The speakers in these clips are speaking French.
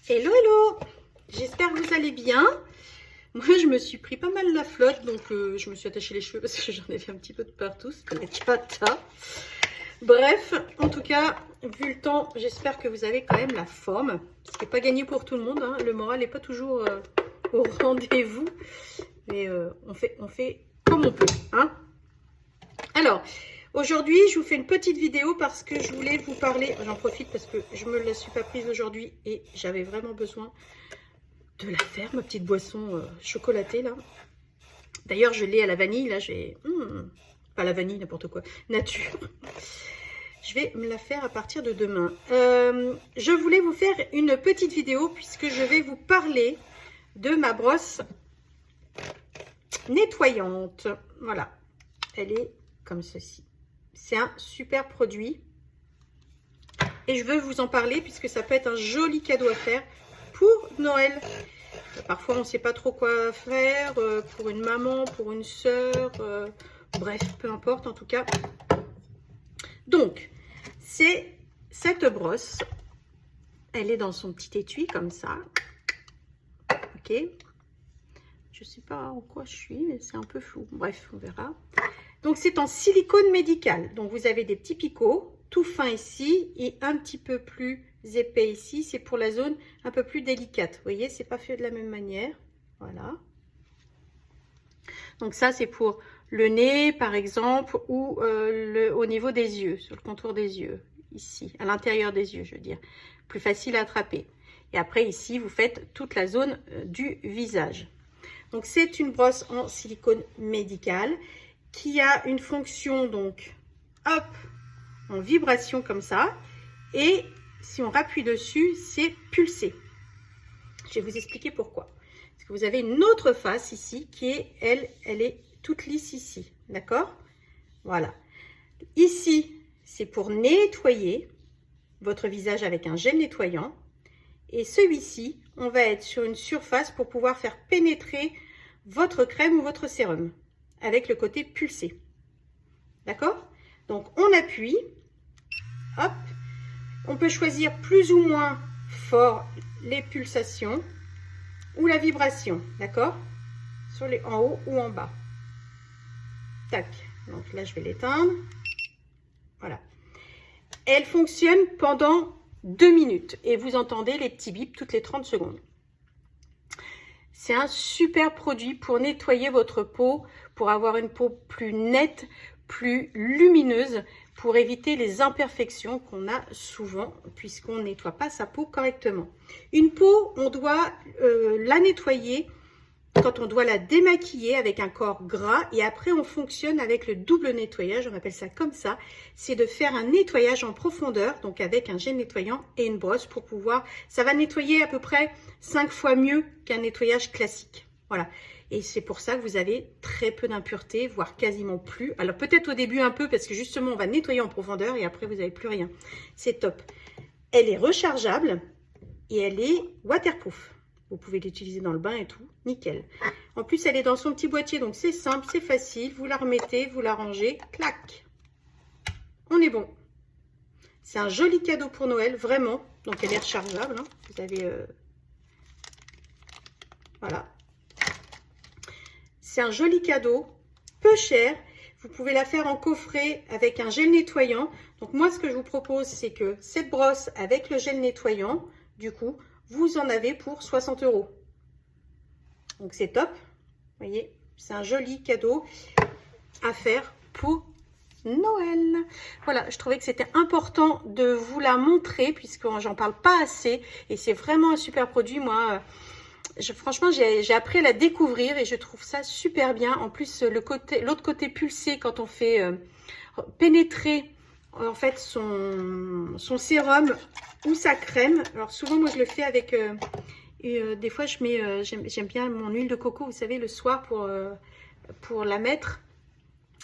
Hello, hello! J'espère que vous allez bien. Moi, je me suis pris pas mal la flotte, donc je me suis attaché les cheveux parce que j'en avais un petit peu de partout. C'est la cata. Bref, en tout cas, vu le temps, j'espère que vous avez quand même la forme. Ce n'est pas gagné pour tout le monde, hein. Le moral n'est pas toujours au rendez-vous. Mais on fait comme on peut, hein. Alors, aujourd'hui, je vous fais une petite vidéo parce que je voulais vous parler. J'en profite parce que je me la suis pas prise aujourd'hui et j'avais vraiment besoin de la faire, ma petite boisson chocolatée là. D'ailleurs, je l'ai à la vanille. Là, j'ai pas la vanille, n'importe quoi, nature. Je vais me la faire à partir de demain. Je voulais vous faire une petite vidéo puisque je vais vous parler de ma brosse nettoyante. Voilà, elle est comme ceci. C'est un super produit et je veux vous en parler puisque ça peut être un joli cadeau à faire pour Noël. Parfois on ne sait pas trop quoi faire pour une maman, pour une soeur, bref, peu importe en tout cas. Donc c'est cette brosse, elle est dans son petit étui comme ça. Ok, je sais pas en quoi je suis, mais c'est un peu flou, bref, on verra. Donc, c'est en silicone médical. Donc, vous avez des petits picots, tout fins ici et un petit peu plus épais ici. C'est pour la zone un peu plus délicate. Vous voyez, c'est pas fait de la même manière. Voilà. Donc, ça, c'est pour le nez, par exemple, ou au niveau des yeux, sur le contour des yeux. Ici, à l'intérieur des yeux, je veux dire. Plus facile à attraper. Et après, ici, vous faites toute la zone du visage. Donc, c'est une brosse en silicone médical qui a une fonction, donc, hop, en vibration comme ça. Et si on rappuie dessus, c'est pulsé. Je vais vous expliquer pourquoi. Parce que vous avez une autre face ici qui est, elle est toute lisse ici. D'accord? Voilà. Ici, c'est pour nettoyer votre visage avec un gel nettoyant. Et celui-ci, on va être sur une surface pour pouvoir faire pénétrer votre crème ou votre sérum avec le côté pulsé. D'accord? Donc, on appuie. Hop. On peut choisir plus ou moins fort les pulsations ou la vibration. D'accord? Sur les en haut ou en bas. Tac. Donc là, je vais l'éteindre. Voilà. Elle fonctionne pendant 2 minutes. Et vous entendez les petits bips toutes les 30 secondes. C'est un super produit pour nettoyer votre peau, pour avoir une peau plus nette, plus lumineuse, pour éviter les imperfections qu'on a souvent puisqu'on ne nettoie pas sa peau correctement. Une peau, on doit la nettoyer quand on doit la démaquiller avec un corps gras et après on fonctionne avec le double nettoyage, on appelle ça comme ça, c'est de faire un nettoyage en profondeur, donc avec un gel nettoyant et une brosse pour pouvoir, ça va nettoyer à peu près 5 fois mieux qu'un nettoyage classique. Voilà, et c'est pour ça que vous avez très peu d'impuretés, voire quasiment plus. Alors peut-être au début un peu parce que justement on va nettoyer en profondeur et après vous n'avez plus rien. C'est top. Elle est rechargeable et elle est waterproof. Vous pouvez l'utiliser dans le bain et tout, nickel. En plus, elle est dans son petit boîtier, donc c'est simple, c'est facile. Vous la remettez, vous la rangez, clac. On est bon. C'est un joli cadeau pour Noël, vraiment. Donc, elle est rechargeable. Hein. Vous avez... Voilà. C'est un joli cadeau, peu cher. Vous pouvez la faire en coffret avec un gel nettoyant. Donc, moi, ce que je vous propose, c'est que cette brosse avec le gel nettoyant, du coup... vous en avez pour 60 €. Donc, c'est top. Vous voyez, c'est un joli cadeau à faire pour Noël. Voilà, je trouvais que c'était important de vous la montrer puisque j'en parle pas assez. Et c'est vraiment un super produit. Moi, franchement, j'ai appris à la découvrir et je trouve ça super bien. En plus, l'autre côté pulsé, quand on fait pénétrer en fait son sérum ou sa crème. Alors souvent moi je le fais avec des fois je mets j'aime bien mon huile de coco, vous savez, le soir pour la mettre.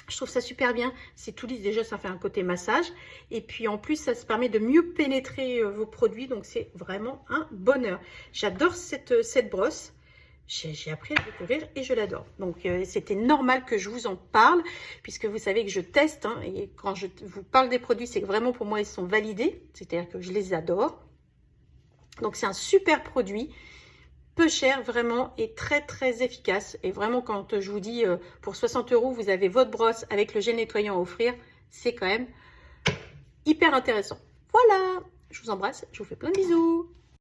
Je trouve ça super bien, c'est tout lisse, déjà ça fait un côté massage et puis en plus ça se permet de mieux pénétrer vos produits, donc c'est vraiment un bonheur. J'adore cette brosse. J'ai appris à le découvrir et je l'adore. Donc, c'était normal que je vous en parle, puisque vous savez que je teste. Hein, et quand je vous parle des produits, c'est que vraiment pour moi, ils sont validés. C'est-à-dire que je les adore. Donc c'est un super produit, peu cher vraiment et très très efficace. Et vraiment quand je vous dis pour 60 €, vous avez votre brosse avec le gel nettoyant à offrir, c'est quand même hyper intéressant. Voilà, je vous embrasse, je vous fais plein de bisous.